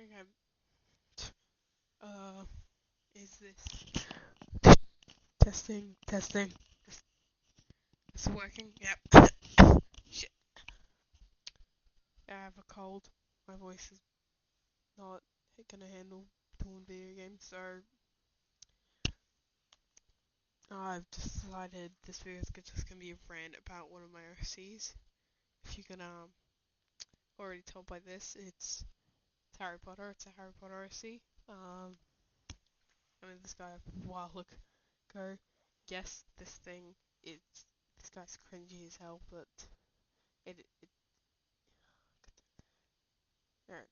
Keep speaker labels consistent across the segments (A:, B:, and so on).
A: Okay. Is this testing? Is it working? Yep. Shit. I have a cold. My voice is not gonna handle playing video games, so I've decided this video is just gonna be a rant about one of my OCs. If you can already tell by this, it's Harry Potter. It's a Harry Potter OC. I mean, this guy a while ago. Yes, this thing this guy's cringy as hell, but it alright,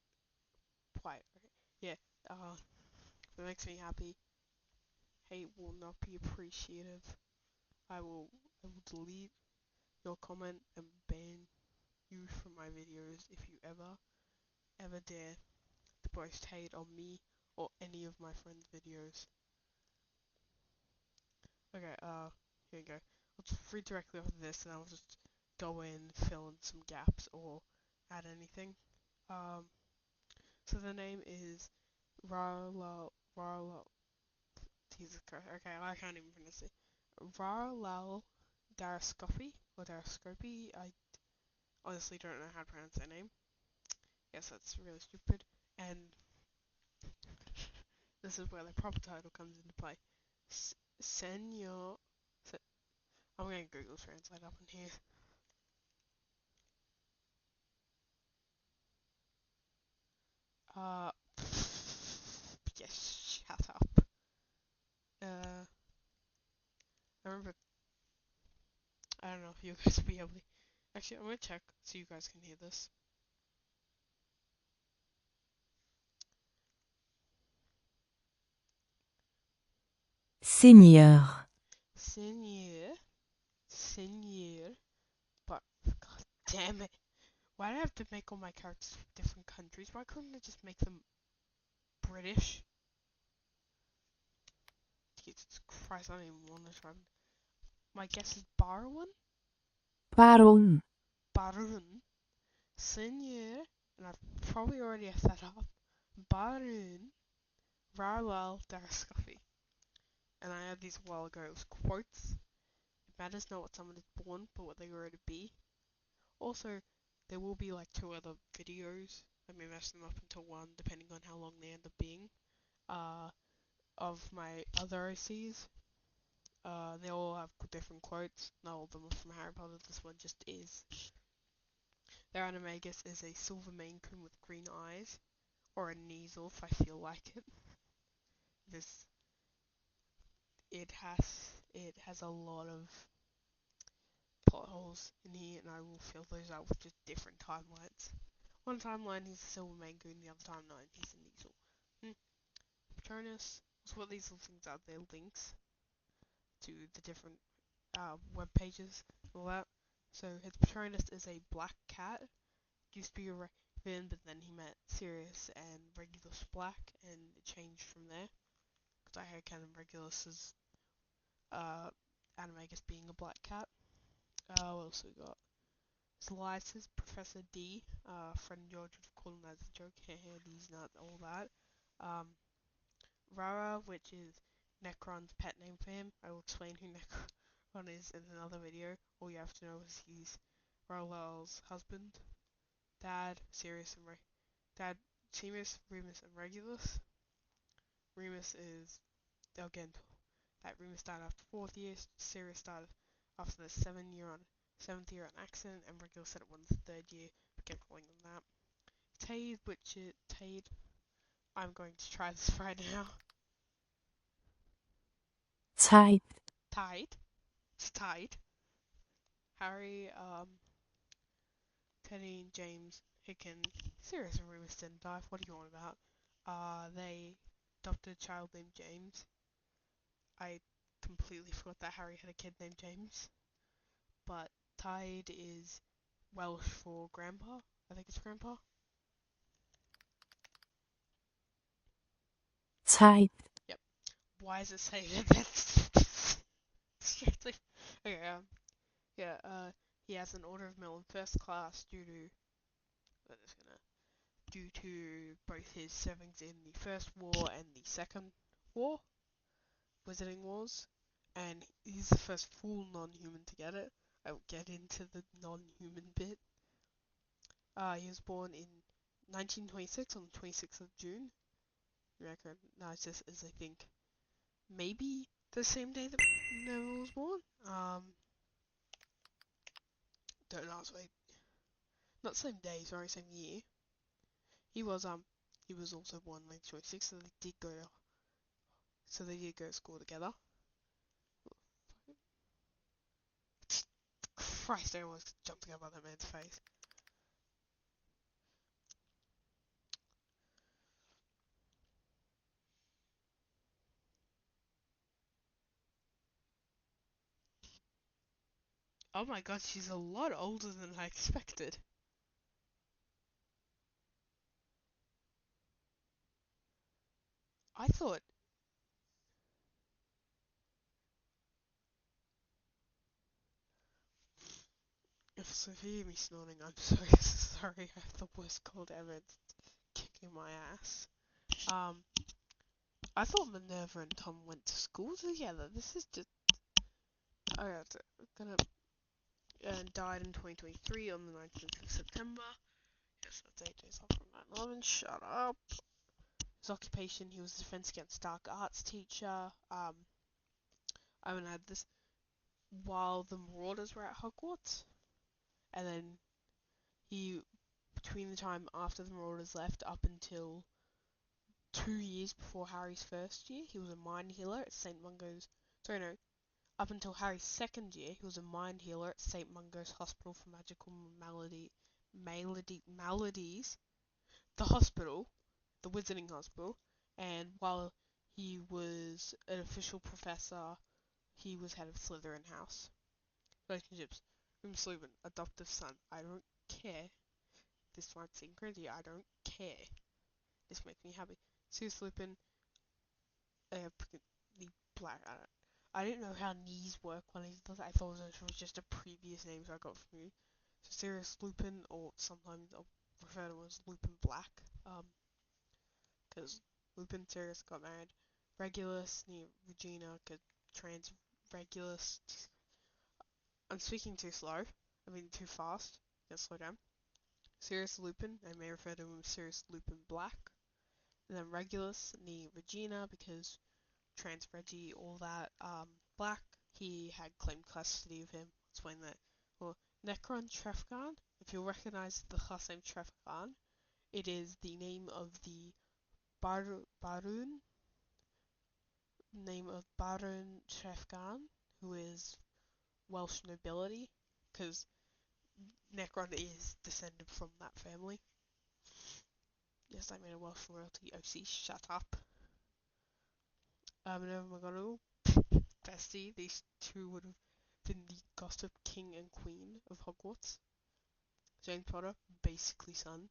A: quiet. Okay. Yeah. It makes me happy. Hate will not be appreciative. I will delete your comment and ban you from my videos if you ever dare to post hate on me or any of my friends' videos. Okay, here you go. I'll just read directly off of this and I'll just go in, fill in some gaps or add anything. Um, so the name is Rarlal, Jesus Christ, okay, I can't even pronounce it. Rarlal Daroscopi, or Daroscopi, I honestly don't know how to pronounce that name. Yes, that's really stupid. And this is where the proper title comes into play. Senor, I'm going to Google Translate up in here. Uh, yes, shut up. I remember, I don't know if you guys will be able to, actually, I'm going to check so you guys can hear this.
B: Seigneur.
A: Seigneur, but, god damn it. Why do I have to make all my characters from different countries? Why couldn't I just make them British? Jesus Christ, I don't even want to try. My guess is Barwin?
B: Baron.
A: Barun. Seigneur, and I've probably already have that up. Barun. Rarlal Daroscopi. And I had these a while ago. It was quotes. It matters not what someone is born, but what they grow to be. Also, there will be like 2 other videos. I may mess them up into one, depending on how long they end up being. Of my other OCs. They all have different quotes. Not all of them are from Harry Potter. This one just is. Their animagus is a silver Maine Coon with green eyes, or a Kneasel if I feel like it. This it has a lot of plot holes in here, and I will fill those out with just different timelines. One timeline he's a silver Maine Coon, the other timeline he's a Kneasel. Patronus. So what these little things are, they're links to the different web pages and all that. So his Patronus is a black cat. Used to be a raven, but then he met Sirius and Regulus Black, and it changed from there. Because I heard Canon Regulus's animagus being a black cat. What else we got? Slices, Professor D, friend George would have called him as a joke. He's not all that. Rara, which is Nekron's pet name for him. I will explain who Nekron is in another video. All you have to know is he's Rarlal's husband, Dad, Sirius, Remus, and Regulus. Remus is, again, that Remus died after 4th year, Sirius died after the 7th year on accident, and Regulus said it was the 3rd year, we kept calling them that. Tade, which is Tade. I'm going to try this right now.
B: Tide.
A: Tide. It's Tide. Harry, Teddy, and James, Hicken, Sirius, and Remus didn't die. What are you on about? They adopted a child named James. I completely forgot that Harry had a kid named James. But Tide is Welsh for grandpa. I think it's grandpa.
B: Tide.
A: Yep. Why is it saying that? Strictly. Okay, yeah, he has an Order of Metal in 1st class due to. I'm just gonna due to both his servings in the First War and the Second War, Wizarding Wars, and he's the first full non-human to get it. I will get into the non-human bit. He was born in 1926 on the 26th of June. You recognize this as, I think, maybe the same day that Neville was born. Don't ask me. Not same day, sorry, same year. He was also born in 1926, so they did go to school together. Christ, I almost jumped together by that man's face. Oh my god, she's a lot older than I expected. I thought... If so, if you hear me snorting, I'm so sorry. I have the worst cold ever. It's kicking my ass. I thought Minerva and Tom went to school together. This is just... And died in 2023 on the 19th of September. Yes, that's 8 days off from 9/11. Shut up. His occupation, he was a Defense Against Dark Arts teacher. I'm gonna add this while the Marauders were at Hogwarts. And then between the time after the Marauders left up until 2 years before Harry's first year, he was a mind healer at St. Mungo's. Sorry, no. Up until Harry's second year, he was a mind healer at St. Mungo's Hospital for Magical Maladies. The hospital, the Wizarding Hospital. And while he was an official professor, he was head of Slytherin House. Relationships. Remus Lupin, adoptive son. I don't care. This might seem crazy. I don't care. This makes me happy. Sirius Lupin, the black. I didn't know how knees work when he does it. I thought it was just a previous name I got from you. So Sirius Lupin, or sometimes I'll refer to him as Lupin Black. Because Lupin and Sirius got married. Regulus, Regina, trans Regulus. I'm speaking too slow. I mean too fast. Gotta slow down. Sirius Lupin, I may refer to him as Sirius Lupin Black. And then Regulus, Regina, because trans Reggie, all that. Black, he had claimed custody of him. I'll explain that. Well, Nekron Trefgarne, if you'll recognize the last name Trefgarne, it is the name of the Baron Trefgarne, who is Welsh nobility, because Nekron is descended from that family. Yes, I made a Welsh royalty OC, shut up. Minerva McGonagall, bestie, these two would have been the gossip king and queen of Hogwarts. James Potter, basically son.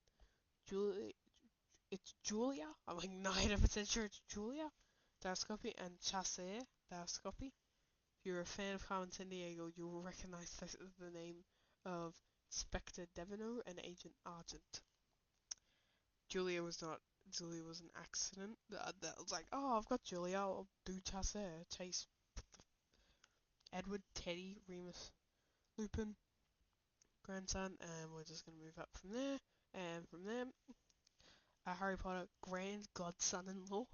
A: It's Julia, I'm like 90% sure it's Julia. Daroscopi and Jacques-Pierre Daroscopi. If you're a fan of Carmen Sandiego, you will recognize the name of Spectre Devino and Agent Argent. Julia was an accident. That was like, oh, I've got Julia, I'll do Jacques-Pierre. Chase Edward, Teddy, Remus, Lupin, grandson, and we're just gonna move up from there. And from there, Harry Potter, grand godson-in-law.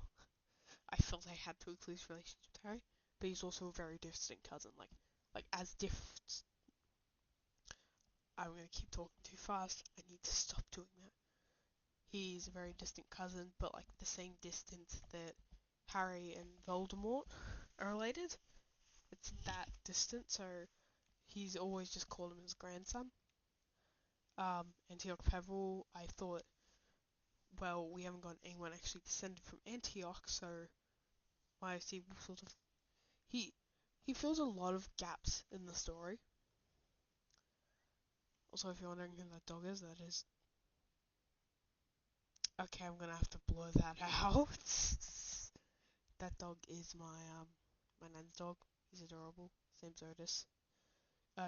A: I felt I had to include his relationship with Harry, but he's also a very distant cousin. Like as different. I'm gonna keep talking too fast. I need to stop doing that. He's a very distant cousin, but like the same distance that Harry and Voldemort are related. It's that distant, so he's always just called him his grandson. Antioch Peverell, I thought, well, we haven't got anyone actually descended from Antioch, so why is he sort of... He fills a lot of gaps in the story. Also, if you're wondering who that dog is, that is... Okay, I'm gonna have to blur that out. That dog is my nan's dog. He's adorable. His name's Otis.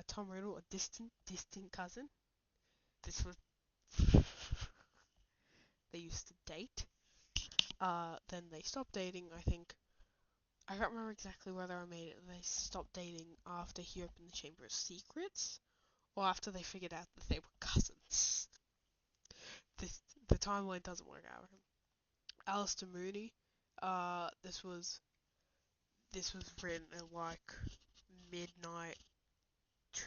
A: Tom Riddle, a distant cousin. This was... they used to date. Then they stopped dating, I think. I can't remember exactly whether I made it. They stopped dating after he opened the Chamber of Secrets, or after they figured out that they were cousins. The timeline doesn't work out. Alistair Mooney. This was written at like midnight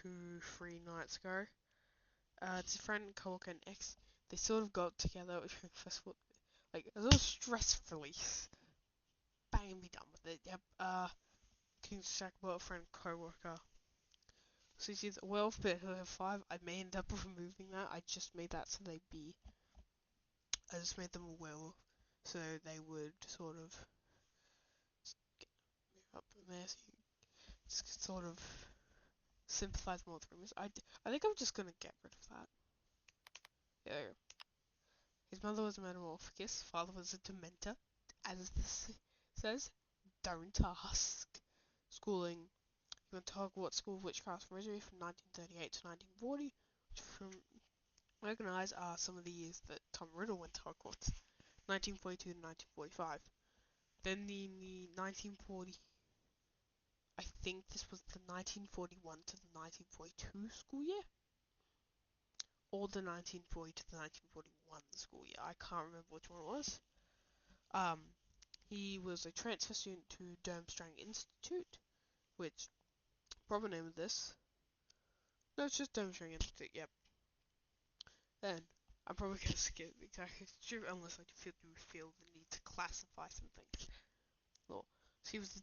A: 2-3 nights ago. It's a friend and coworker and ex. They sort of got together during the festival, like a little stress release. Bang and be done with it. Yep. King's Jack, friend, coworker. So she's a wealth bit of 5. I may end up removing that. I just made that so they'd be. I just made them a werewolf, so they would sort of move up in there. So you just sort of sympathize more with rumors. I think I'm just gonna get rid of that. Yeah. His mother was a metamorphosis, father was a dementor. As this says, don't ask. Schooling. He went to Hogwarts School of Witchcraft and Wizardry from 1938 to 1940, which from recognise are some of the years that Tom Riddle went to Hogwarts, 1942 to 1945. Then in the 1940, I think this was the 1941 to the 1942 school year, or the 1940 to the 1941 school year. I can't remember which one it was. He was a transfer student to Durmstrang Institute, which, proper name of this, no, it's just Durmstrang Institute, yep. Then, I'm probably going to skip exactly unless I feel the need to classify some things. Well, so he was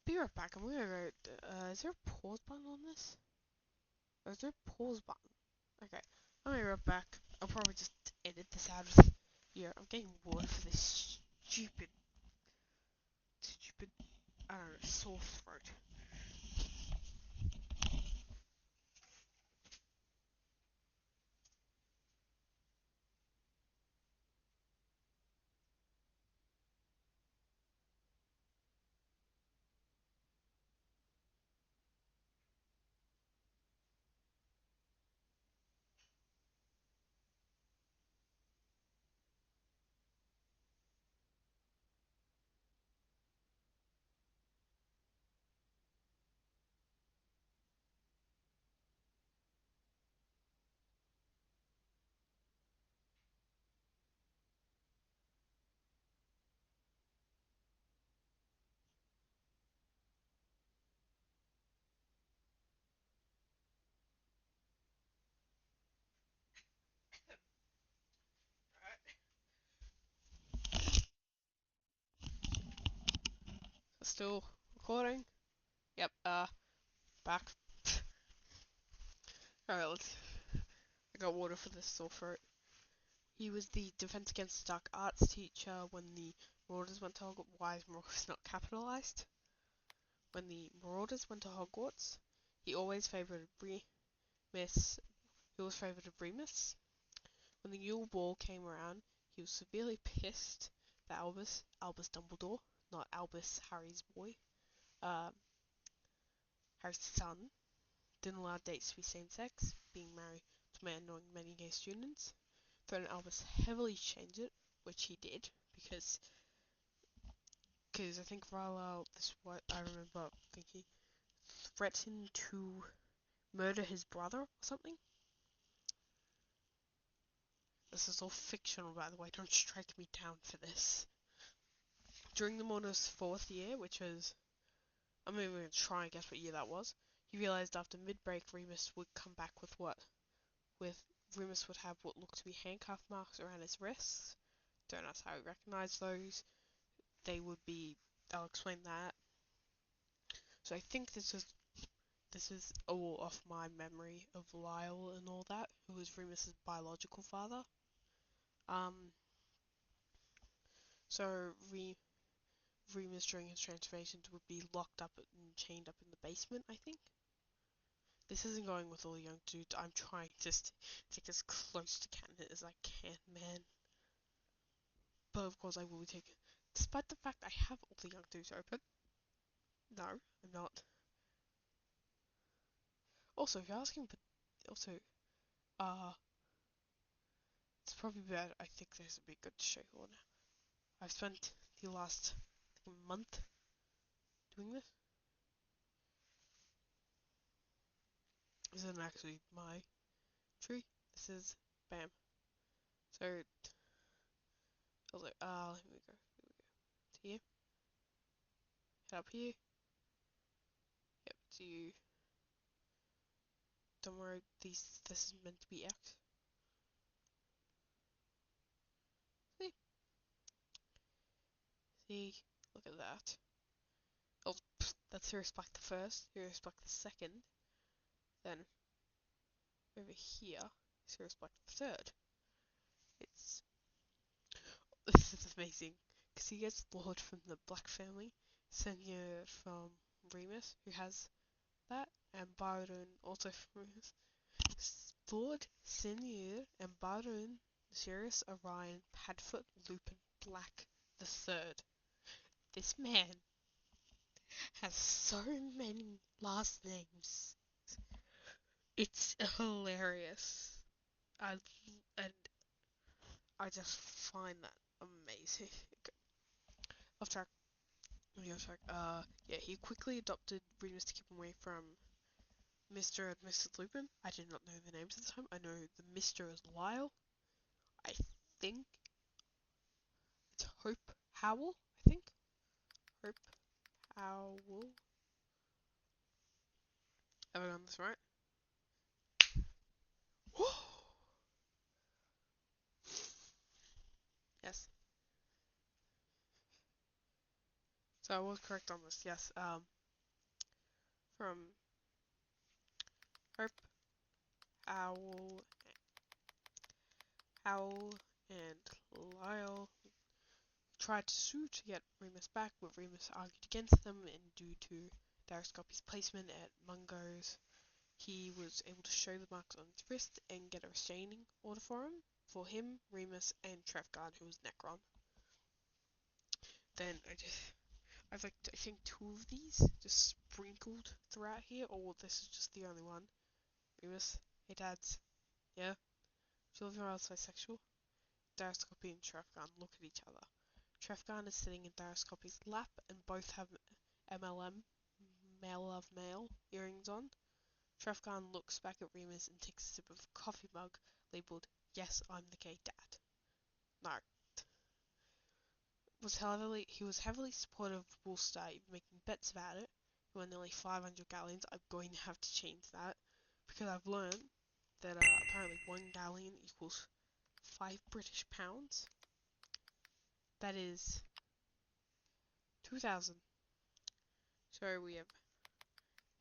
A: be right back, I'm going to go, is there a pause button on this? Or is there a pause button? Okay, I'll be right back. I'll probably just edit this out of here. I'm getting water for this stupid, I don't know, sore throat. Still recording? Yep, back. Alright, I got water for this sore throat. He was the Defense Against the Dark Arts teacher when the Marauders went to Hogwarts. Why is Marauders not capitalized? When the Marauders went to Hogwarts, he always favoured Remus. He was favoured of Remus. When the Yule Ball came around, he was severely pissed that Albus Dumbledore, not Albus Harry's boy, Harry's son, didn't allow dates to be same-sex, being married to a man knowing many gay students. Then Albus heavily changed it, which he did, because I think Rarlal, this is what I remember thinking, threatened to murder his brother or something. This is all fictional, by the way, don't strike me down for this. During the Marauders' 4th year, which was, I'm not even going to try and guess what year that was, he realised after mid-break Remus would come back with Remus would have what looked to be handcuff marks around his wrists. Don't ask how he recognised those. They would be, I'll explain that. So I think this is all off my memory of Lyle and all that, who was Remus's biological father. So Remus during his transformations would be locked up and chained up in the basement, I think. This isn't going with all the young dudes. I'm trying to stick as close to canon as I can, man. But of course I will be taking, despite the fact I have all the young dudes open. No, I'm not. Also, if you're asking, but also, probably better. I think this would be good to show you all now. I've spent the last month doing this. This isn't actually my tree. This is bam. So I was like, here we go. To here. Head up here. Yep, to you. Don't worry, this is meant to be X. See, look at that. Oh, that's Heroes Black the first, Heroes Black the second, then over here is Heroes Black the third. This is amazing, because he gets Lord from the Black family, Senior from Remus, who has that, and Baron also from Remus. Lord, Senior, and Baron, Sirius, Orion, Padfoot, Lupin, Black the third. This man has so many last names. It's hilarious. And I just find that amazing. Okay. Off track. Yeah, he quickly adopted Remus to keep him away from Mr. and Mrs. Lupin. I did not know the names at the time. I know the Mr. is Lyle. I think it's Hope Howell. I think. Hope Howell. Have I done this right? Yes. So I was correct on this. Yes. From Hope Howell and Lyle tried to sue to get Remus back, but Remus argued against them, and due to Daroscopi's placement at Mungo's, he was able to show the marks on his wrist and get a restraining order for him, Remus, and Trefgarne, who was Nekron. Then I've like, I think 2 of these just sprinkled throughout here, or this is just the only one. Remus, hey dads, yeah? Do you love your else bisexual? Daroscopi and Trefgarne look at each other. Trefgarne is sitting in Daroscopi's lap, and both have MLM, male of male, earrings on. Trefgarne looks back at Remus and takes a sip of a coffee mug labelled, "Yes, I'm the gay dad." No. He was heavily supportive of Bullstar, even making bets about it. He won nearly 500 galleons. I'm going to have to change that, because I've learned that apparently 1 galleon equals 5 British pounds. That is 2,000. So we have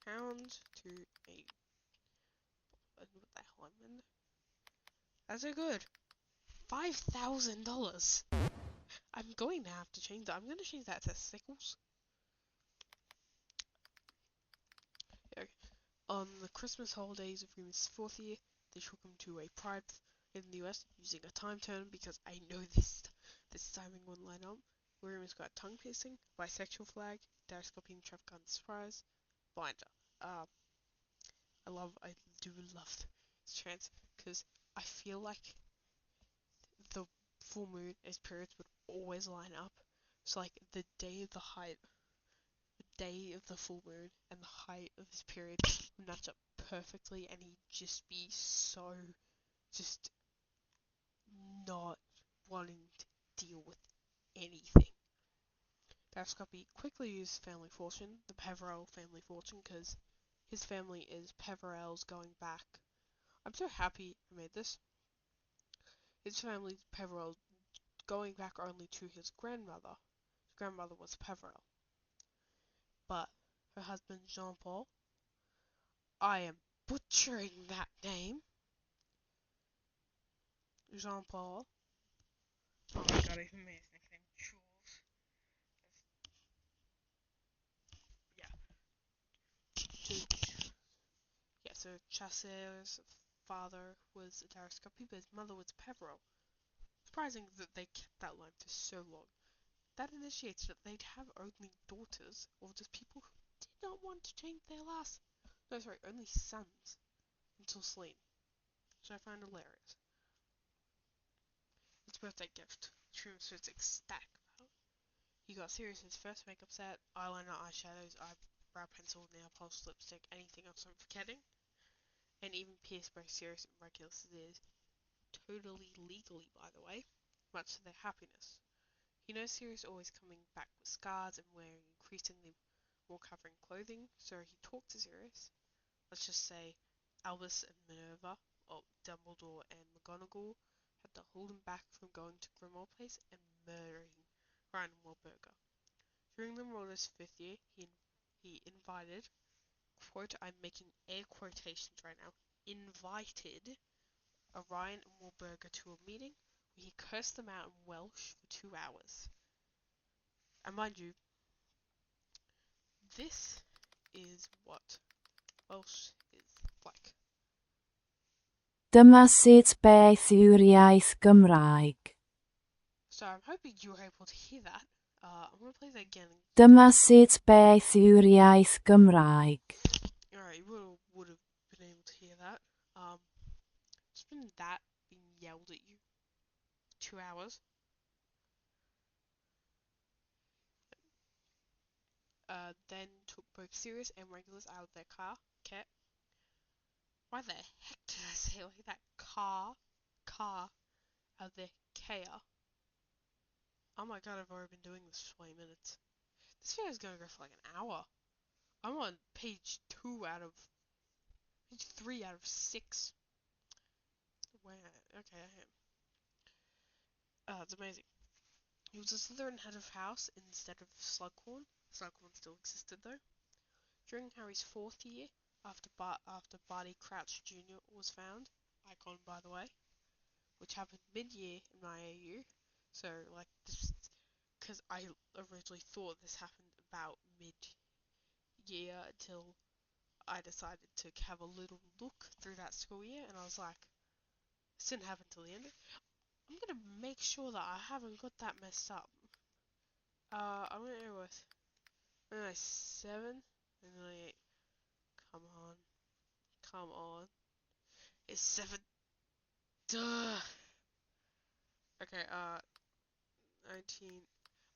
A: pounds to a... What the hell I'm in? That's so good. $5,000. I'm going to have to change that. I'm going to change that to sickles. Okay. On the Christmas holidays of Remus' 4th year, they took him to a pride in the US using a time turn, because I know this timing won't line up. Remus got tongue piercing, bisexual flag, Daroscopi and Trefgarne surprise, blinder. I do love this chance, because I feel like the full moon as periods would always line up. So like the day of the full moon and the height of his period would match up perfectly, and he'd just be so just not wanting to deal with anything. Daroscopi quickly used family fortune, the Peverell family fortune, because his family is Peverell's going back. I'm so happy I made this. His family, Peverell, going back only to his grandmother. His grandmother was Peverell. But her husband, Jean-Paul, I am butchering that name. Jean-Paul. Oh my god, I even made his nickname Jules. Yeah, so Chasser's father was Daroscopi, but his mother was Peverell. Surprising that they kept that line for so long. That initiates that they'd have only daughters, or just people who did not want to change their last. No, sorry, only sons until Celine, which I find hilarious. birthday gift, which Remus was ecstatic about. He got Sirius's first makeup set, eyeliner, eyeshadows, eyebrow pencil, nail polish, lipstick, anything else I'm forgetting, and even pierced both Sirius and Regulus' ears. Totally legally, by the way, much to their happiness. He knows Sirius always coming back with scars and wearing increasingly more covering clothing, so he talked to Sirius. Let's just say Albus and Minerva, or Dumbledore and McGonagall, had to hold him back from going to Grimmauld Place and murdering Ryan Wahlberger. During Limroder's 5th year, he invited, quote, I'm making air quotations right now, invited Ryan and Wahlberger to a meeting where he cursed them out in Welsh for 2 hours. And mind you, this is what Welsh is like.
B: Dyma sut beth yw'r iaith Gymraeg.
A: So I'm hoping you were able to hear that. I'm going to play that again.
B: Dyma sut beth yw'r iaith Gymraeg.
A: Alright, you would have been able to hear that. Just been that being yelled at you for 2 hours. Then took both Sirius and Regulus out of their car. Okay. Why the heck did I say it like that? Car out of their Kia. Oh my god, I've already been doing this for 20 minutes. This video is gonna go for like an hour. I'm on page 3 out of 6. Where? Okay, I am. It's amazing. He was a Slytherin head of house instead of Slughorn. Slughorn still existed though. During Harry's 4th year, after Barty Crouch Jr. was found, icon by the way, which happened mid-year in my AU. So like this, because I originally thought this happened about mid-year until I decided to have a little look through that school year, and I was like, this didn't happen till the end. I'm gonna make sure that I haven't got that messed up. I'm gonna go with 7 and 8. Come on. It's 7. Duh. Okay, 19.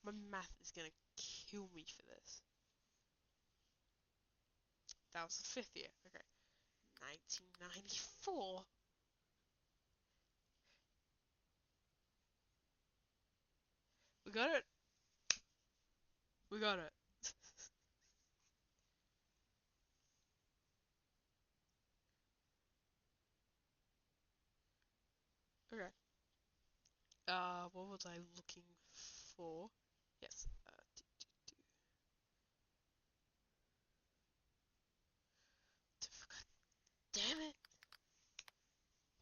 A: My math is gonna kill me for this. That was the 5th year. Okay. 1994. We got it. We got it. Okay. What was I looking for? Yes. Damn it.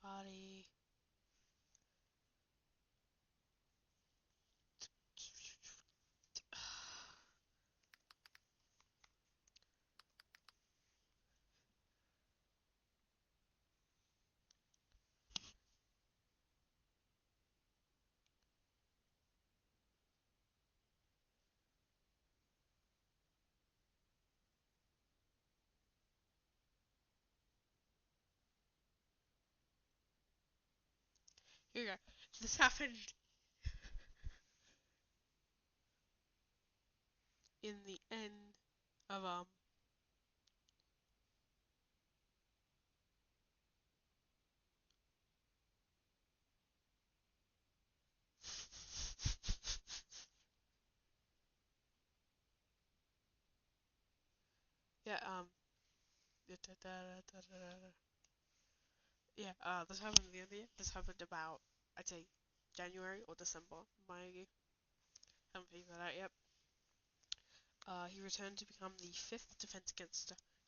A: Body. Here we go. This happened in the end of yeah, yeah, this happened at the end of the year. This happened about, I'd say, January or December. Haven't figured that out yet. He returned to become the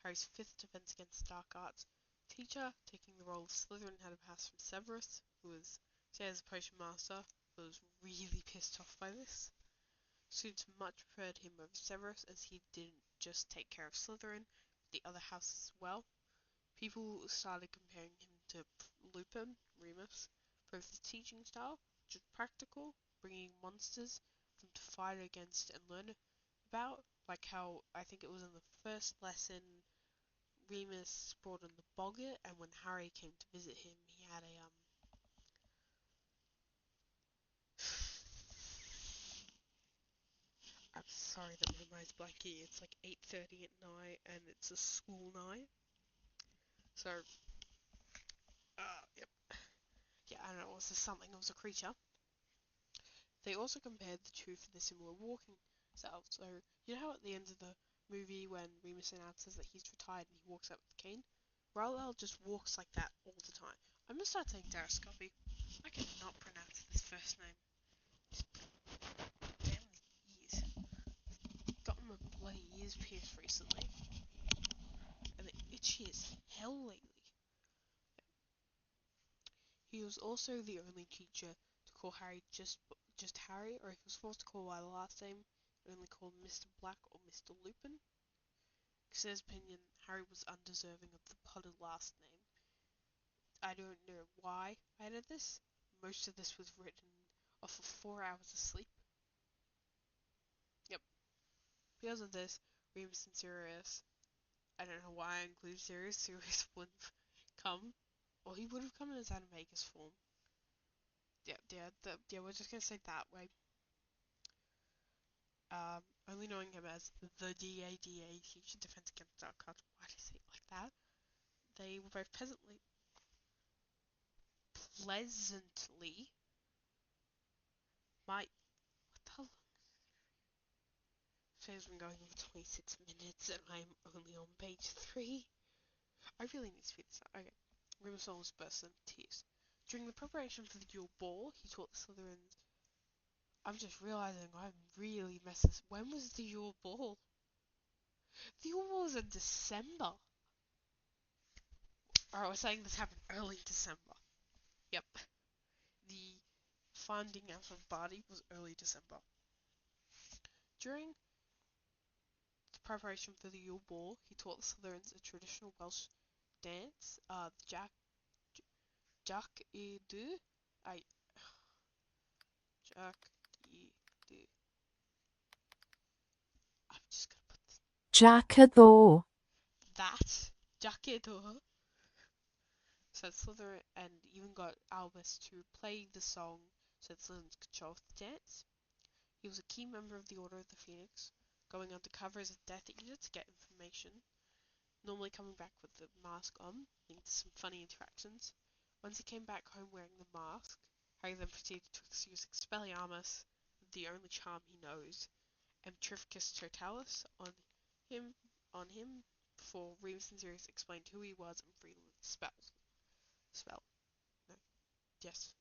A: Harry's fifth defense against dark arts teacher, taking the role of Slytherin head of house from Severus, who was, say, as a potion master, was really pissed off by this. Students much preferred him over Severus, as he didn't just take care of Slytherin, but the other houses as well. People started comparing him to Lupin, Remus, for his teaching style, which was practical, bringing monsters for them to fight against and learn about, like how I think it was in the first lesson Remus brought in the boggart, and when Harry came to visit him, he had sorry that my mind's blanking. It's like 8:30 at night, and it's a school night. So, yep. Yeah, I don't know. Was this something? It was a creature. They also compared the two for the similar walking styles. So, you know how at the end of the movie when Remus announces that he's retired and he walks out with the cane? Rarlal just walks like that all the time. I'm gonna start saying Daroscopi. I cannot pronounce this first name. Damn these ears. Gotten my bloody ears pierced recently. And they're itchy as hell lately. He was also the only teacher to call Harry just Harry, or if he was forced to call by the last name, only called Mr. Black or Mr. Lupin. Because in his opinion, Harry was undeserving of the potted last name. I don't know why I did this. Most of this was written off of 4 hours of sleep. Yep. Because of this, Remus and Sirius, I don't know why I included Sirius. Sirius wouldn't have come. Or he would have come in his Animagus form. Yeah, we're just gonna say that way. Only knowing him as the DADA teacher, Defense Against Dark Arts. Why do you say it like that? They were both pleasantly what the hell? Today's been going over 26 minutes and I'm only on page 3. I really need to speed this up. Okay. Remus almost burst into tears. During the preparation for the Yule Ball, he taught the Slytherins. I'm just realizing I'm really messing this. When was the Yule Ball? The Yule Ball was in December. Alright, we're saying this happened early December. Yep. The finding out of Barty was early December. During the preparation for the Yule Ball, he taught the Slytherins a traditional Welsh dance, the Jacques-Pierre. Jacques-Pierre. I'm just gonna put this.
B: Jack-a-Thor.
A: That Jacques-Pierre said Slytherin, and even got Albus to play the song so that Slytherins could show off the dance. He was a key member of the Order of the Phoenix, going under cover as a Death Eater to get information, normally coming back with the mask on, leading to some funny interactions. Once he came back home wearing the mask, Harry then proceeded to use Expelliarmus, the only charm he knows, and Trificus Totalis on him before Remus and Sirius explained who he was and freed him with the spell. No. Yes.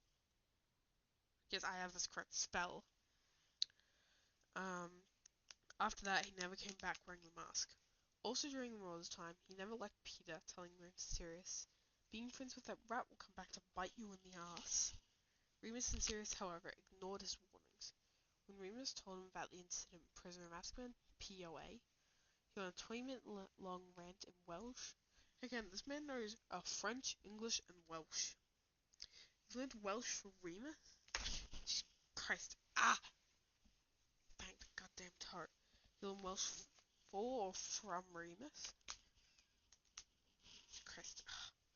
A: Yes, I have this correct. Spell. After that, he never came back wearing the mask. Also during Roy's time, he never liked Peter, telling Remus and Sirius, being friends with that rat will come back to bite you in the ass. Remus and Sirius, however, ignored his warnings. When Remus told him about the incident in Prisoner of Azkaban, POA, he went a 20-minute long rant in Welsh. Again, this man knows French, English, and Welsh. He learned Welsh for Remus? Jesus Christ. Bang the goddamn tart. He learned Welsh for or from Remus? Christ.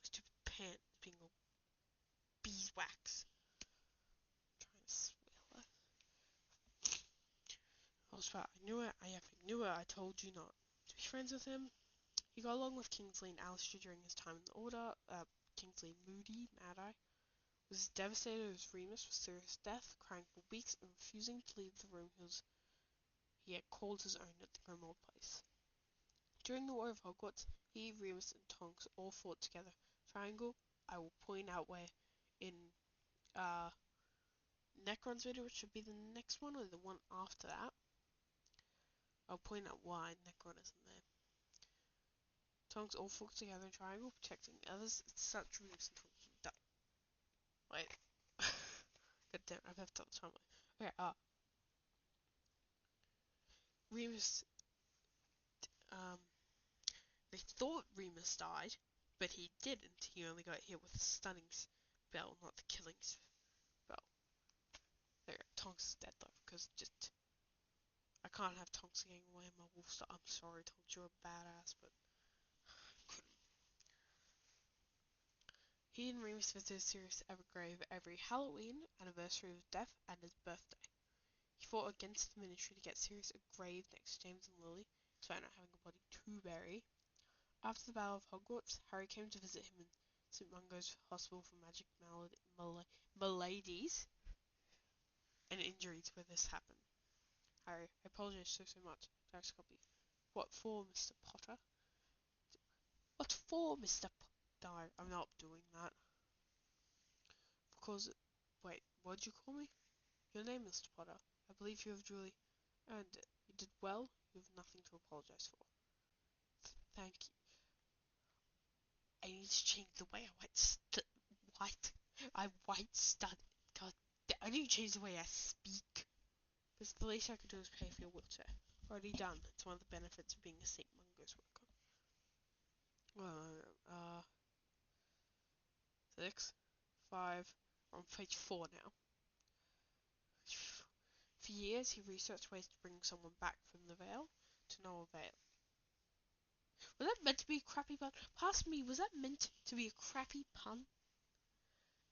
A: Stupid pant being all beeswax. Trying to swear. I knew it, I told you not to be friends with him. He got along with Kingsley and Alistair during his time in the Order. Kingsley, moody, mad-eye, was devastated as Remus was Sirius' death, crying for weeks and refusing to leave the room he had called his own at the Grimmauld place. During the War of Hogwarts, he, Remus, and Tonks all fought together. Triangle, I will point out where in Nekron's video, which should be the next one or the one after that. I'll point out why Nekron isn't there. Tonks all fought together in Triangle, protecting others. It's such Remus and Tonks would die. Wait. God damn, I've left up the timeline. Okay, Remus, they thought Remus died, but he didn't. He only got hit with a stunning spell, not the killing spell. There, Tonks is dead though, because just I can't have Tonks getting away in my wolf star. I'm sorry, Tonks, you're a badass, but couldn't. He and Remus visited Sirius Evergrave every Halloween, anniversary of his death, and his birthday. He He fought against the Ministry to get Sirius a grave next to James and Lily, despite not having a body to bury. After the Battle of Hogwarts, Harry came to visit him in St. Mungo's Hospital for Magic Maladies and Injuries where this happened. Harry, I apologize so much. Daroscopi. What for, Mr. Potter? What for, Mr. No, I'm not doing that. Because, wait, what'd you call me? Your name, Mr. Potter. I believe you have duly earned it. You did well. You have nothing to apologize for. Thank you. I need to change the way I white stud. God, I need to change the way I speak. Because the least I could do is pay for your wheelchair. Already done. It's one of the benefits of being a St. Mungo's worker. 6, 5, we're on page 4 now. For years, he researched ways to bring someone back from the Vale, to no avail. Was that meant to be a crappy pun? Past me, was that meant to be a crappy pun?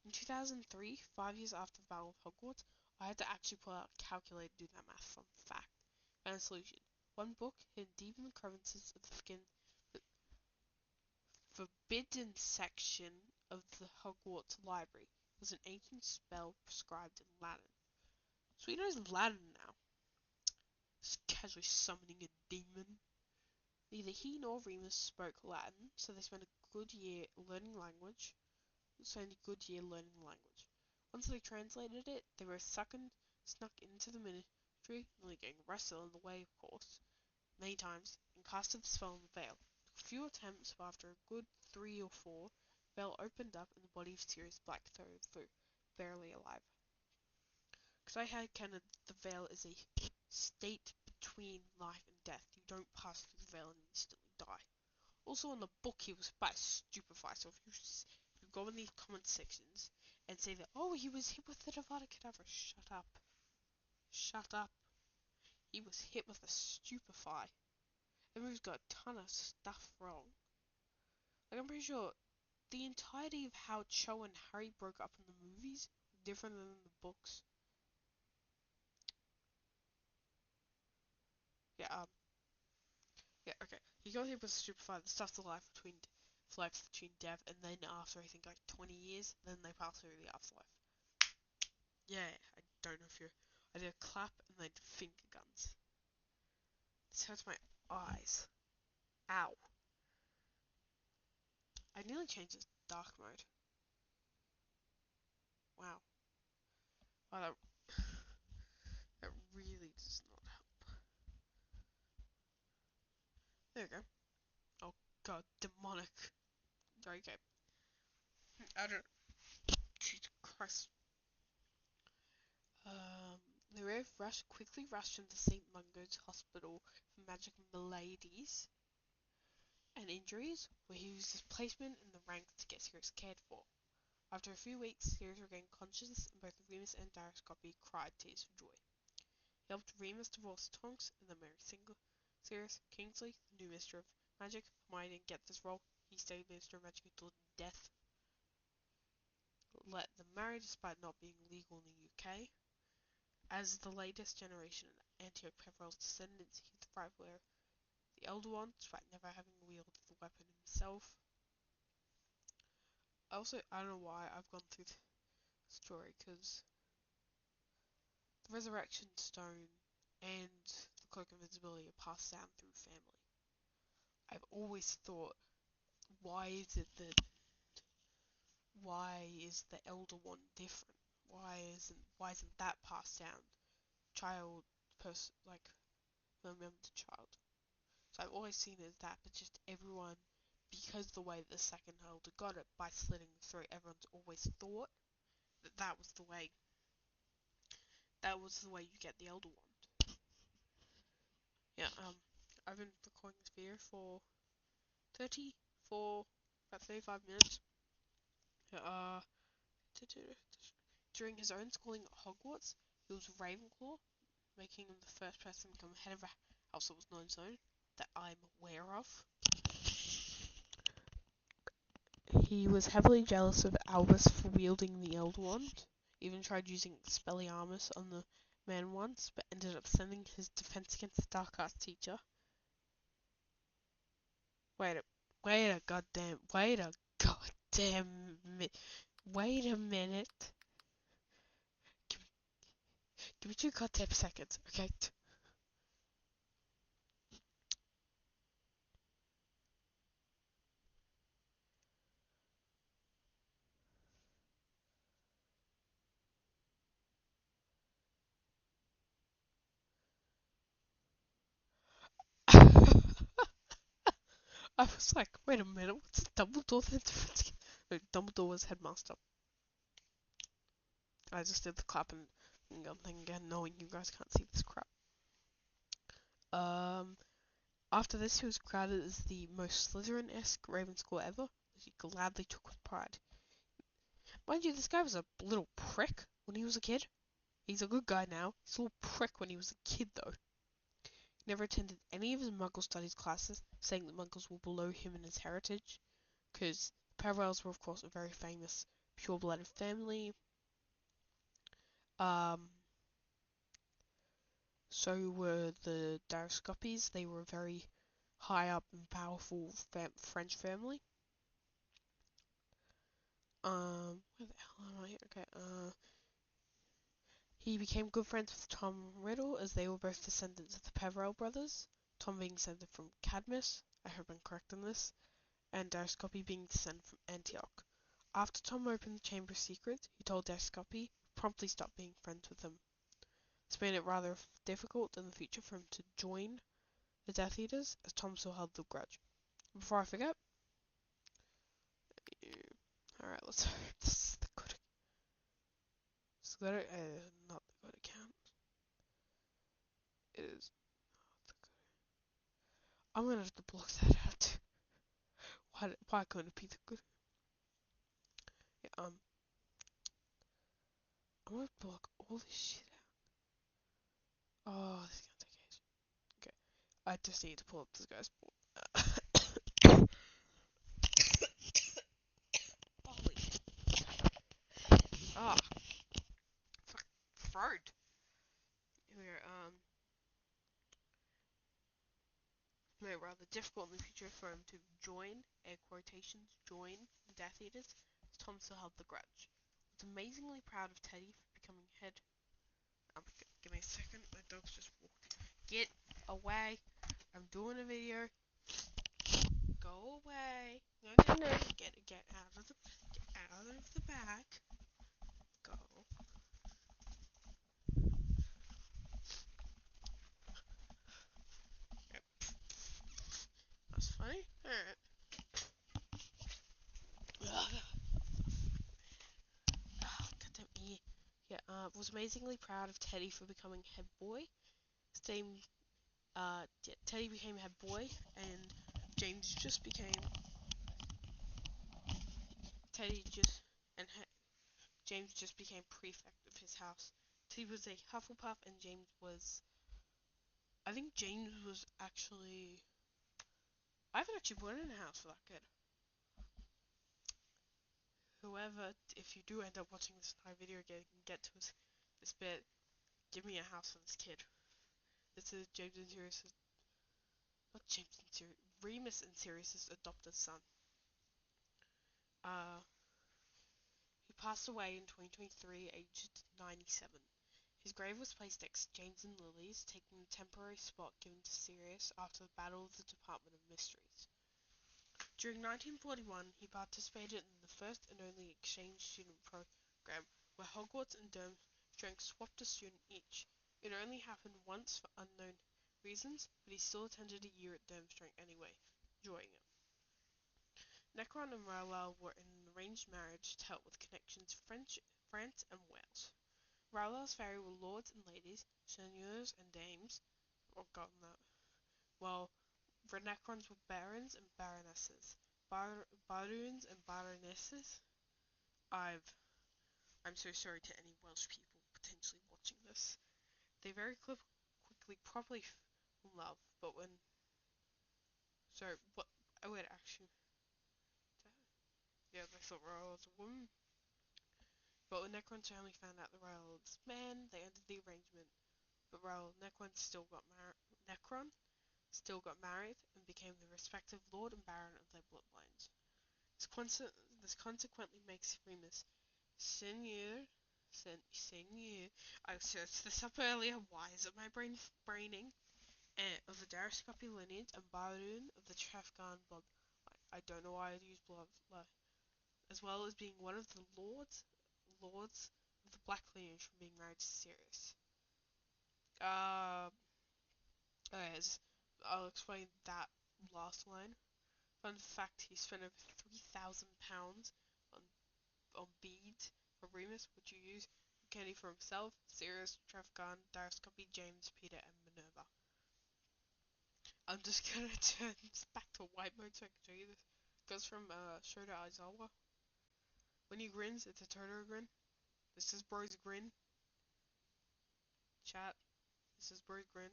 A: In 2003, 5 years after the Battle of Hogwarts, I had to actually pull out a calculator to do that math. Fun fact. Found a solution. One book hidden deep in the crevices of the forbidden section of the Hogwarts library was an ancient spell prescribed in Latin. So he knows Latin now. Just casually summoning a demon. Neither he nor Remus spoke Latin, so they spent a good year learning language. Once they translated it, they were snuck into the Ministry, nearly getting arrested on the way, of course, many times, and casted the spell in the Vale. A few attempts, but after a good 3 or 4, the Vale opened up and the body of Sirius Black through, barely alive. Because I had kind of the Vale is a state between life and death. You don't pass through the Vale and instantly die. Also in the book he was about stupefied, so if you go in these comment sections and say that, oh, he was hit with the Avada Kedavra, shut up. Shut up. He was hit with a stupefy. Everyone's got a ton of stuff wrong. Like, I'm pretty sure the entirety of how Cho and Harry broke up in the movies different than in the books. Yeah, okay. He got hit with stupefy, the stuff's the life between Dev, and then after I think like 20 years, then they pass through the afterlife. Yeah, I don't know if you're. I did a clap and then finger guns. This hurts my eyes. Ow. I nearly changed this dark mode. Wow. Wow, that really does not help. There we go. Oh god, demonic. Okay. I don't. Jesus Christ. The Rev quickly rushed into St. Mungo's Hospital for Magic Maladies and Injuries, where he used placement in the ranks to get Sirius cared for. After a few weeks, Sirius regained consciousness, and both Remus and Daroscopi cried tears of joy. He helped Remus divorce Tonks and then marry Sirius Kingsley, the new Minister of Magic. Why didn't get this role? He stayed Minister of Magic until death. Let them marry despite not being legal in the UK. As the latest generation of Antioch Peverell's descendants, he's the rightful heir of the Elder One, despite never having wielded the weapon himself. I don't know why I've gone through the story, because the Resurrection Stone and the Cloak of Invisibility are passed down through family. I've always thought, why is the Elder One different? Why isn't that passed down member to child? So I've always seen it as that, but just everyone, because the way the second Elder got it by slitting the throat, everyone's always thought that was the way you get the Elder Wand. Yeah, I've been recording this video for about 35 minutes. During his own schooling at Hogwarts, he was Ravenclaw, making him the first person to become head of a house that was not his own, that I'm aware of. He was heavily jealous of Albus for wielding the Elder Wand, even tried using Expelliarmus on the man once, but ended up sending his defense against the dark arts teacher. Wait a goddamn wait a minute. Give me 2 goddamn seconds, okay? I was like, wait a minute, what's Dumbledore then? No, Dumbledore was headmaster. I just did the clap and thing again, knowing you guys can't see this crap. After this, he was credited as the most Slytherin-esque Ravenscore ever, as he gladly took with pride. Mind you, this guy was a little prick when he was a kid. He's a good guy now. He's a little prick when he was a kid, though. He never attended any of his Muggle studies classes, saying that Muggles were below him in his heritage, because the Peverells were, of course, a very famous pure-blooded family. So were the Daroscopis. They were a very high up and powerful French family. Where the hell am I? Okay, he became good friends with Tom Riddle, as they were both descendants of the Peverell brothers, Tom being descended from Cadmus, I hope I'm correct on this, and Daroscopi being descended from Antioch. After Tom opened the Chamber of Secrets, he told Daroscopi promptly stopped being friends with him. This made it rather difficult in the future for him to join the Death Eaters, as Tom still held the grudge. Before I forget, alright, let's hope this is the good. It's the good, not the good account. It is not the good. I'm gonna have to block that out. Why couldn't it be the good? Yeah, I'm gonna block all this shit out. Oh, this is gonna take ages. Okay, I just need to pull up this guy's. Holy. Ah, throat. Here, made it rather difficult in the future for him to join, air quotations, join the Death Eaters, as Tom still held the grudge. Was amazingly proud of Teddy for becoming head. Give me a second, my dog's just walked. Get away! I'm doing a video. Go away! No, get out of the bag. Go. Yep. That's funny. Alright. Goddamn ear. Yeah, was amazingly proud of Teddy for becoming head boy. Same, Teddy became head boy, and James just became James just became prefect of his house. Teddy was a Hufflepuff, and James was. I think James was actually. I haven't actually been in a house for that kid. Whoever, if you do end up watching this entire video again and get to this bit, give me a house for this kid. This is James and Sirius's. Not James and Sirius. Remus and Sirius's adopted son. He passed away in 2023, aged 97. His grave was placed next to James and Lily's, taking the temporary spot given to Sirius after the Battle of the Department of Mysteries. During 1941, he participated in the first and only exchange student program, where Hogwarts and Durmstrang swapped a student each. It only happened once for unknown reasons, but he still attended a year at Durmstrang anyway, enjoying it. Nekron and Rarlal were in an arranged marriage dealt with connections France and Wales. Rarlal's family were lords and ladies, seigneurs and dames, forgotten that, while Nekron's were barons and baronesses. Barons and baronesses? I'm so sorry to any Welsh people potentially watching this. They very quickly properly fell in love, but when... So, what... Oh wait, actually... Yeah, they thought Rarlal was a woman. But when Nekron's family found out that Rarlal was a man, they ended the arrangement but Rarlal Nekron still got married and became the respective Lord and Baron of their bloodlines. This consequently makes Remus Seigneur. I searched this up earlier. Why is it my braining? Of the Daroscopi lineage and Baron of the Trefgarne bloodline. I don't know why I use bloodline. As well as being one of the lords of the Black lineage from being married to Sirius. I'll explain that last line. Fun fact: he spent over £3,000 on beads for Remus, which he used candy for himself, Sirius, Trefgarne, Daroscopi, James, Peter, and Minerva. I'm just gonna turn this back to white mode so I can show you this. It goes from Shota Aizawa. When he grins, it's a Totoro grin. This is bro's grin. Chat. This is bro's grin.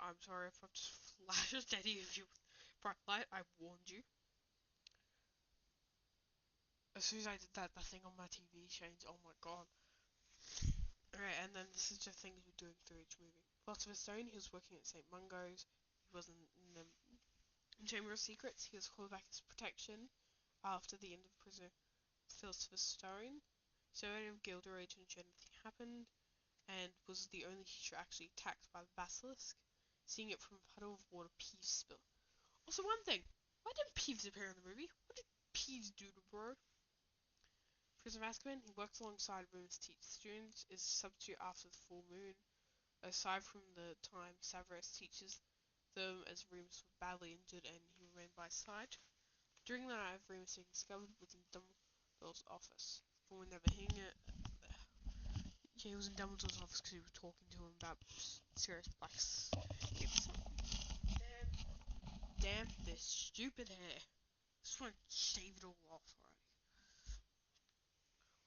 A: I'm sorry if I've just flashed any of you with bright light. I warned you. As soon as I did that, the thing on my TV changed. Oh my god. Alright, and then this is just things we're doing through each movie. Philosopher's Stone, he was working at St. Mungo's. He wasn't in the Chamber of Secrets. He was called back as protection after the end of Philosopher's Stone. Surveyed of Gilderoy and showed nothing happened, and was the only teacher actually attacked by the basilisk. Seeing it from a puddle of water, Peeves spill. Also, one thing, why didn't Peeves appear in the movie? What did Peeves do to bro? Prisoner of Azkaban, he works alongside Remus to teach students, is a substitute after the full moon. Aside from the time Severus teaches them, as Remus was badly injured and he remained by his side. During the night of Remus being discovered was in Dumbledore's office. But we never hearing it. Yeah, he was in Dumbledore's office because he was talking to him about Sirius Black's gifts. Damn this stupid hair. Just want to shave it all off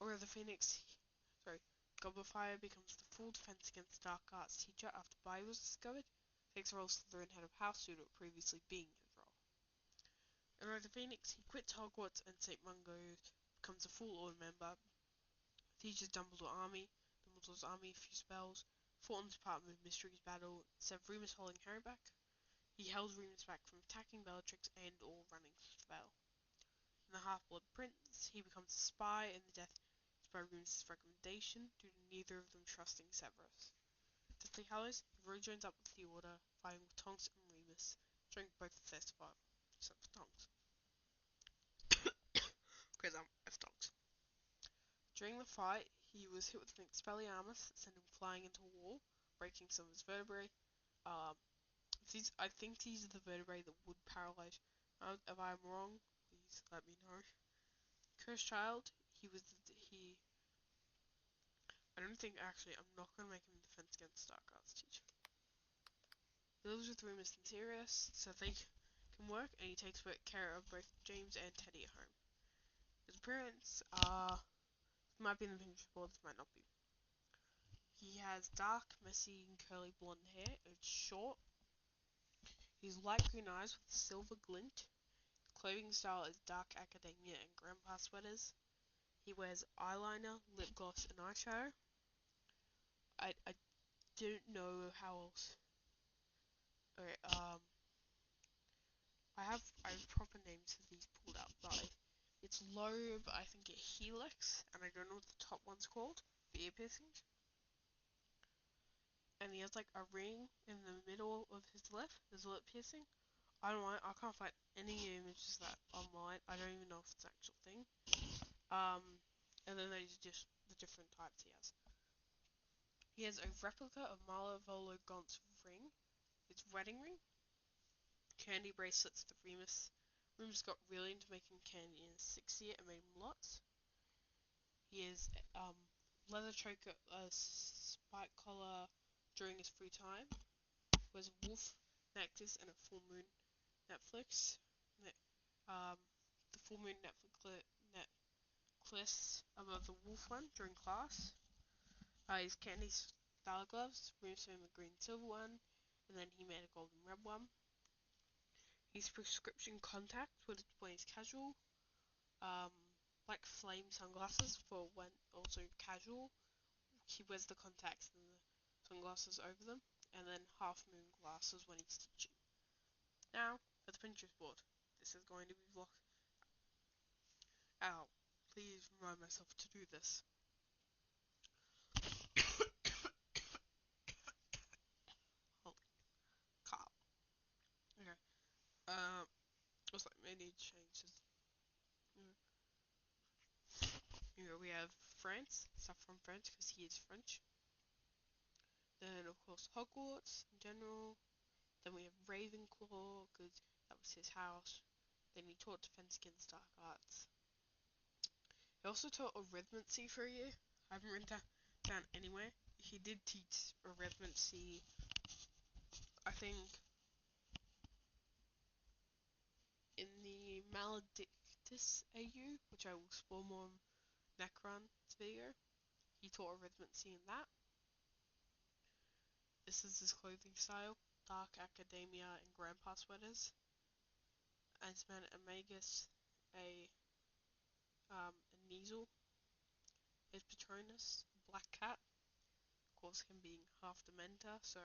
A: already. Or the Phoenix, Goblet of Fire becomes the full defense against dark arts teacher after Bai was discovered. Takes a role as Slytherin head of house due to it previously being his role. And Rise of Phoenix, he quits Hogwarts and St. Mungo's, becomes a full Order member, teaches Dumbledore's army a few spells, fought in the Department of Mysteries battle, instead of Remus holding Harry back. He held Remus back from attacking Bellatrix and or running spell. In the Half-Blood Prince, he becomes a spy in the death by Remus' recommendation due to neither of them trusting Severus. Deathly Hallows, he rejoins up with the Order, fighting with Tonks and Remus, during both of their survival, except for Tonks. Because I'm F-Tonks. During the fight, he was hit with an Expelliarmus that sent him flying into a wall, breaking some of his vertebrae. I think these are the vertebrae that would paralyze. If I'm wrong, please let me know. Cursed Child, I don't think, actually, I'm not going to make him defense against Dark Arts teacher. He lives with Remus and Sirius, so they can work, and he takes care of both James and Teddy at home. His appearance, might be in the picture board, this might not be. He has dark, messy, and curly blonde hair. It's short. He has light green eyes with a silver glint. His clothing style is dark academia and grandpa sweaters. He wears eyeliner, lip gloss, and eyeshadow. I don't know how else. Okay, I have proper names for these pulled up, but it's lobe, I think it's helix, and I don't know what the top one's called. The ear piercings. And he has like a ring in the middle of his lip. There's a lip piercing. I don't know. I can't find any images of that online. I don't even know if it's an actual thing. And then there's just the different types he has. He has a replica of Malavolo Gaunt's ring. It's wedding ring. Candy bracelets that Remus got really into making candy in his 6th year and made him lots. He has leather choker, spike collar during his free time. Was a wolf necklace and a full moon Netflix. The full moon necklace above the wolf one during class. His candy style gloves, Remus made a green silver one, and then he made a golden red one. His prescription contacts were displayed as casual. Black flame sunglasses for when also casual. He wears the contacts in the sunglasses over them, and then half moon glasses when he's teaching. Now, for the Pinterest board. This is going to be vlog. Ow. Please remind myself to do this. Holy cow. Okay. Looks like we need to change this. Here we have France, stuff from France because he is French. Then of course Hogwarts in general. Then we have Ravenclaw because that was his house. Then he taught defense against dark arts. He also taught arithmancy for a year. I haven't written down anywhere. He did teach arithmancy, I think, in the Maledictus AU, which I will explore more in Nekron's video. He taught arithmancy in that. This is his clothing style: dark academia and grandpa sweaters. And spent a Magus, a Neasel, his Patronus, black cat. Of course, him being half Dementor, so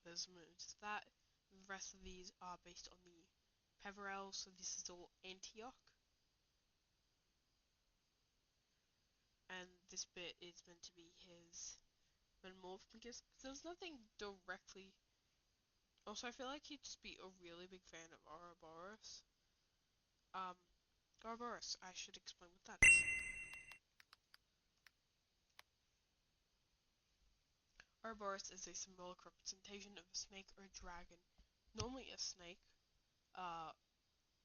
A: there's moves to that. The rest of these are based on the Peverell, so this is all Antioch. And this bit is meant to be his Metamorphosis, because there's nothing directly. Also, I feel like he'd just be a really big fan of Ouroboros. Ouroboros, I should explain what that is. Ouroboros is a symbolic representation of a snake or a dragon. Normally a snake.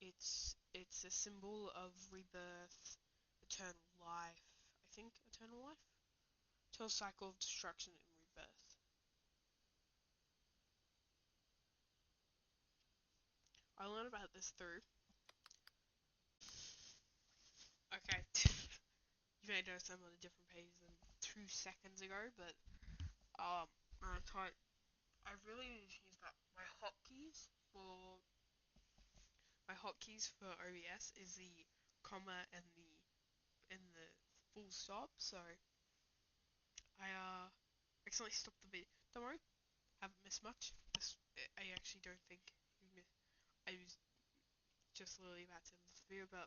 A: It's a symbol of rebirth, eternal life. I think eternal life? Eternal cycle of destruction and rebirth. I learned about this through. Okay. You may notice I'm on a different page than 2 seconds ago, but I really need to use that. My hotkeys for OBS is the comma and the full stop. So I accidentally stopped the video. Don't worry, haven't missed much. I actually don't think you missed. I was just literally about to end the video, but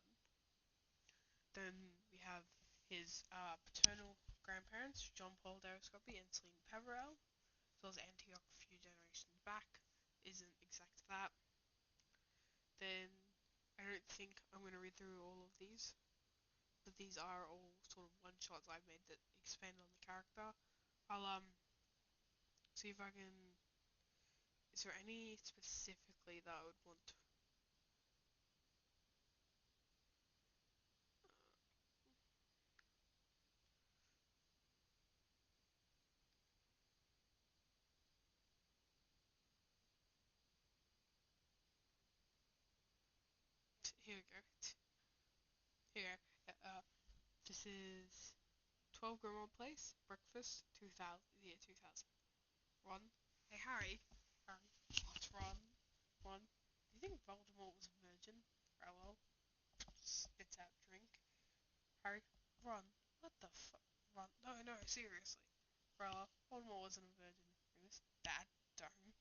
A: then we have his paternal grandparents, John Paul Daroscopi and Celine Peverell, as well as Antioch a few generations back. Isn't exact that. Then I don't think I'm going to read through all of these, but these are all sort of one-shots I've made that expand on the character. I'll see if I can. Is there any specifically that I would want to? Here we go. Here. This is 12 Grimmauld Place, breakfast, 2000, year 2000. Ron, hey Harry. Harry, what's Ron? Ron, do you think Voldemort was a virgin? Rarlal spits out drink. Harry, Ron, what the fuck? Ron, no, seriously. Rarlal, Voldemort wasn't a virgin. Remus, Dad, don't.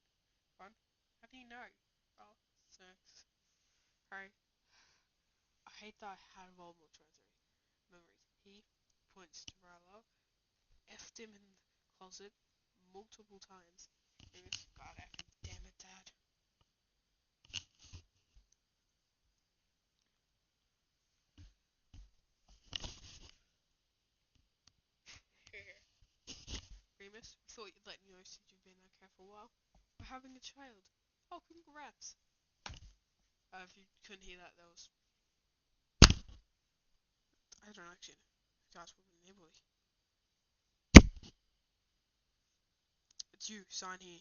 A: Ron, how do you know? Rarlal, smirks. Harry, I hate that I had Voldemort memories. He points to Rarlal, effed him in the closet multiple times. Remus, God effing damn it, Dad. Remus, we thought you'd let me know since you've been okay for a while. We're having a child. Oh, congrats. If you couldn't hear that, that was... I don't actually know. Guys, we're in Italy. It's you, sign here.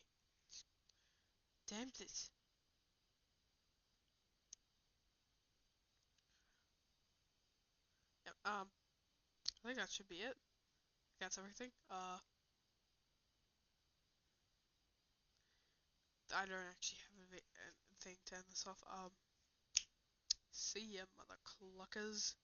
A: Damn this. Yep, I think that should be it. That's everything. I don't actually have a thing to end this off. See ya, mother cluckers.